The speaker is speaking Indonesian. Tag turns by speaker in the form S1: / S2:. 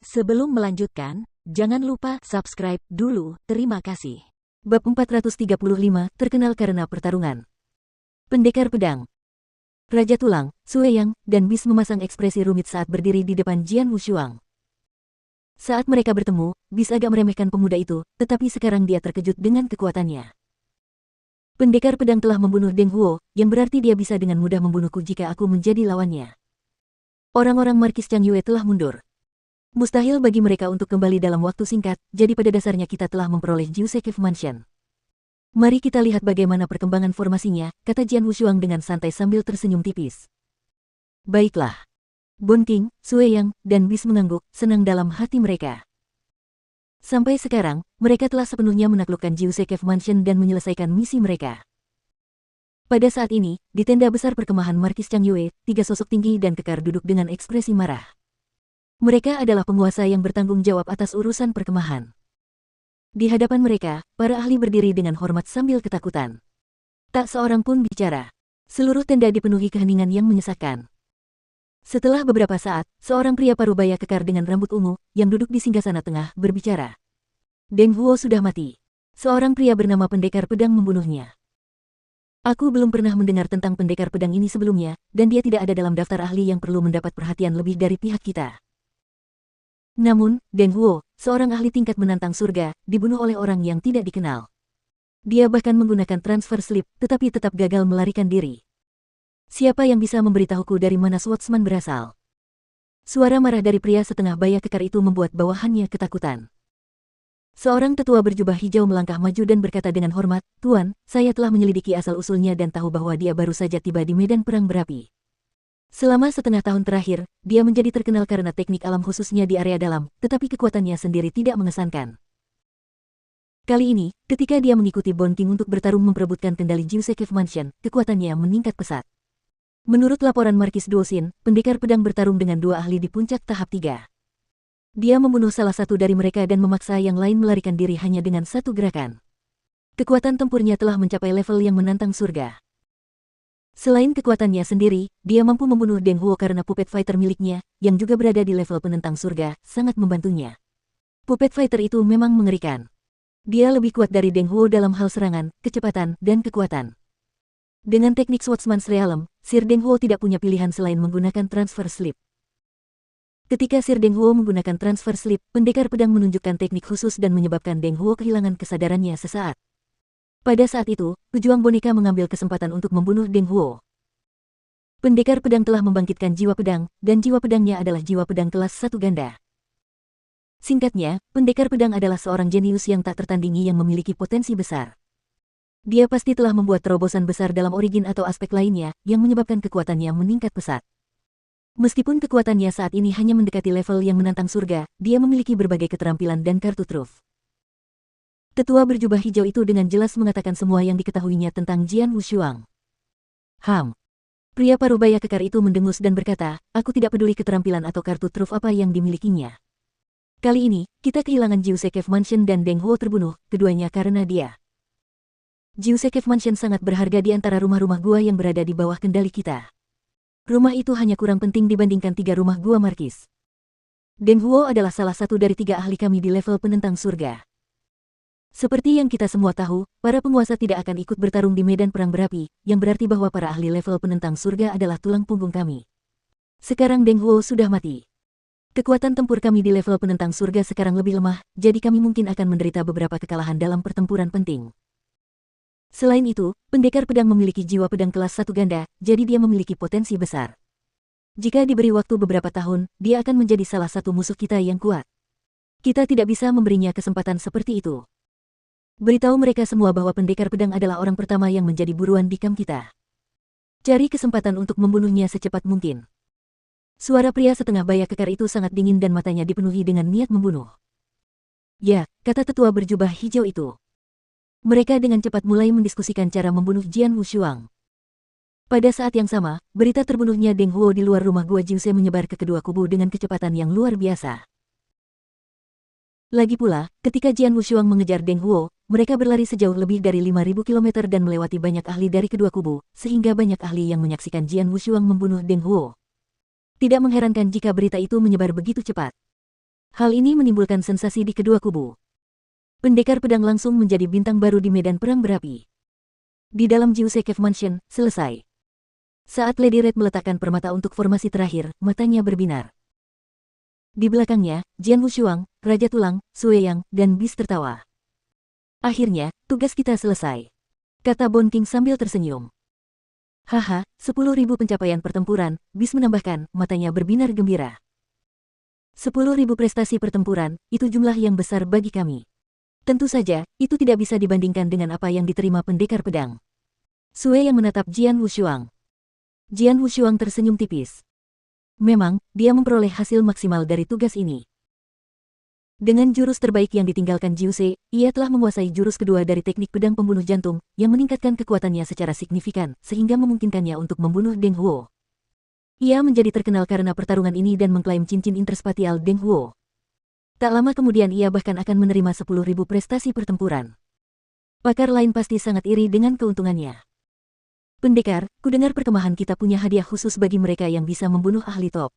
S1: Sebelum melanjutkan, jangan lupa subscribe dulu, terima kasih.
S2: Bab 435, terkenal karena pertarungan. Pendekar Pedang. Raja Tulang, Sue Yang, dan Bis memasang ekspresi rumit saat berdiri di depan Jian Wushuang. Saat mereka bertemu, Bis agak meremehkan pemuda itu, tetapi sekarang dia terkejut dengan kekuatannya. Pendekar pedang telah membunuh Deng Huo, yang berarti dia bisa dengan mudah membunuhku jika aku menjadi lawannya. Orang-orang Markis Chang Yue telah mundur. Mustahil bagi mereka untuk kembali dalam waktu singkat, jadi pada dasarnya kita telah memperoleh Jiuse Cave Mansion. Mari kita lihat bagaimana perkembangan formasinya, kata Jian Wushuang dengan santai sambil tersenyum tipis. Baiklah. Bon King, Sue Yang, dan Bis mengangguk, senang dalam hati mereka. Sampai sekarang, mereka telah sepenuhnya menaklukkan Jiuse Cave Mansion dan menyelesaikan misi mereka. Pada saat ini, di tenda besar perkemahan Markis Chang Yue, 3 sosok tinggi dan kekar duduk dengan ekspresi marah. Mereka adalah penguasa yang bertanggung jawab atas urusan perkemahan. Di hadapan mereka, para ahli berdiri dengan hormat sambil ketakutan. Tak seorang pun bicara. Seluruh tenda dipenuhi keheningan yang menyesakkan. Setelah beberapa saat, seorang pria parubaya kekar dengan rambut ungu, yang duduk di singgasana tengah, berbicara. Deng Huo sudah mati. Seorang pria bernama Pendekar Pedang membunuhnya. Aku belum pernah mendengar tentang Pendekar Pedang ini sebelumnya, dan dia tidak ada dalam daftar ahli yang perlu mendapat perhatian lebih dari pihak kita. Namun, Deng Huo, seorang ahli tingkat menantang surga, dibunuh oleh orang yang tidak dikenal. Dia bahkan menggunakan transfer slip, tetapi tetap gagal melarikan diri. Siapa yang bisa memberitahuku dari mana swordsman berasal? Suara marah dari pria setengah baya kekar itu membuat bawahannya ketakutan. Seorang tetua berjubah hijau melangkah maju dan berkata dengan hormat, "Tuan, saya telah menyelidiki asal-usulnya dan tahu bahwa dia baru saja tiba di medan perang berapi. Selama setengah tahun terakhir, dia menjadi terkenal karena teknik alam khususnya di area dalam, tetapi kekuatannya sendiri tidak mengesankan. Kali ini, ketika dia mengikuti Bon King untuk bertarung memperebutkan kendali Jiuse Cave Mansion, kekuatannya meningkat pesat. Menurut laporan Markis Duosin, pendekar pedang bertarung dengan 2 ahli di puncak tahap 3. Dia membunuh salah satu dari mereka dan memaksa yang lain melarikan diri hanya dengan 1 gerakan. Kekuatan tempurnya telah mencapai level yang menantang surga. Selain kekuatannya sendiri, dia mampu membunuh Deng Huo karena puppet fighter miliknya, yang juga berada di level penentang surga, sangat membantunya. Puppet fighter itu memang mengerikan. Dia lebih kuat dari Deng Huo dalam hal serangan, kecepatan, dan kekuatan. Dengan teknik Swordsman's Realm, Sir Deng Huo tidak punya pilihan selain menggunakan transfer slip. Ketika Sir Deng Huo menggunakan transfer slip, pendekar pedang menunjukkan teknik khusus dan menyebabkan Deng Huo kehilangan kesadarannya sesaat. Pada saat itu, pejuang boneka mengambil kesempatan untuk membunuh Deng Huo. Pendekar pedang telah membangkitkan jiwa pedang, dan jiwa pedangnya adalah jiwa pedang kelas 1 ganda. Singkatnya, pendekar pedang adalah seorang jenius yang tak tertandingi yang memiliki potensi besar. Dia pasti telah membuat terobosan besar dalam origin atau aspek lainnya, yang menyebabkan kekuatannya meningkat pesat. Meskipun kekuatannya saat ini hanya mendekati level yang menantang surga, dia memiliki berbagai keterampilan dan kartu truf. Tetua berjubah hijau itu dengan jelas mengatakan semua yang diketahuinya tentang Jian Wushuang. Pria parubaya kekar itu mendengus dan berkata, "Aku tidak peduli keterampilan atau kartu truf apa yang dimilikinya. Kali ini, kita kehilangan Jiuse Cave Mansion dan Deng Huo terbunuh, keduanya karena dia. Jiuse Cave Mansion sangat berharga di antara rumah-rumah gua yang berada di bawah kendali kita. Rumah itu hanya kurang penting dibandingkan 3 rumah gua Markis. Deng Huo adalah salah satu dari 3 ahli kami di level penentang surga. Seperti yang kita semua tahu, para penguasa tidak akan ikut bertarung di medan perang berapi, yang berarti bahwa para ahli level penentang surga adalah tulang punggung kami. Sekarang Deng Huo sudah mati. Kekuatan tempur kami di level penentang surga sekarang lebih lemah, jadi kami mungkin akan menderita beberapa kekalahan dalam pertempuran penting. Selain itu, pendekar pedang memiliki jiwa pedang kelas 1 ganda, jadi dia memiliki potensi besar. Jika diberi waktu beberapa tahun, dia akan menjadi salah satu musuh kita yang kuat. Kita tidak bisa memberinya kesempatan seperti itu. Beritahu mereka semua bahwa pendekar pedang adalah orang pertama yang menjadi buruan di kamp kita. Cari kesempatan untuk membunuhnya secepat mungkin." Suara pria setengah baya kekar itu sangat dingin dan matanya dipenuhi dengan niat membunuh. "Ya," kata tetua berjubah hijau itu. Mereka dengan cepat mulai mendiskusikan cara membunuh Jian Wushuang. Pada saat yang sama, berita terbunuhnya Deng Huo di luar rumah gua Jiuse menyebar ke kedua kubu dengan kecepatan yang luar biasa. Lagi pula, ketika Jian Wushuang mengejar Deng Huo, mereka berlari sejauh lebih dari 5.000 km dan melewati banyak ahli dari kedua kubu, sehingga banyak ahli yang menyaksikan Jian Wushuang membunuh Deng Huo. Tidak mengherankan jika berita itu menyebar begitu cepat. Hal ini menimbulkan sensasi di kedua kubu. Pendekar pedang langsung menjadi bintang baru di medan perang berapi. Di dalam Jiuse Cave Mansion, selesai. Saat Lady Red meletakkan permata untuk formasi terakhir, matanya berbinar. Di belakangnya, Jian Wushuang, Raja Tulang, Sue Yang, dan Beast tertawa. Akhirnya, tugas kita selesai, kata Bon King sambil tersenyum. Haha, 10.000 pencapaian pertempuran, Beast menambahkan, matanya berbinar gembira. 10.000 prestasi pertempuran, itu jumlah yang besar bagi kami. Tentu saja, itu tidak bisa dibandingkan dengan apa yang diterima pendekar pedang. Sue yang menatap Jian Wushuang. Jian Wushuang tersenyum tipis. Memang, dia memperoleh hasil maksimal dari tugas ini. Dengan jurus terbaik yang ditinggalkan Jiuse, ia telah menguasai jurus kedua dari teknik pedang pembunuh jantung, yang meningkatkan kekuatannya secara signifikan, sehingga memungkinkannya untuk membunuh Deng Huo. Ia menjadi terkenal karena pertarungan ini dan mengklaim cincin interspatial Deng Huo. Tak lama kemudian ia bahkan akan menerima 10.000 prestasi pertempuran. Pakar lain pasti sangat iri dengan keuntungannya. Pendekar, kudengar perkemahan kita punya hadiah khusus bagi mereka yang bisa membunuh ahli top.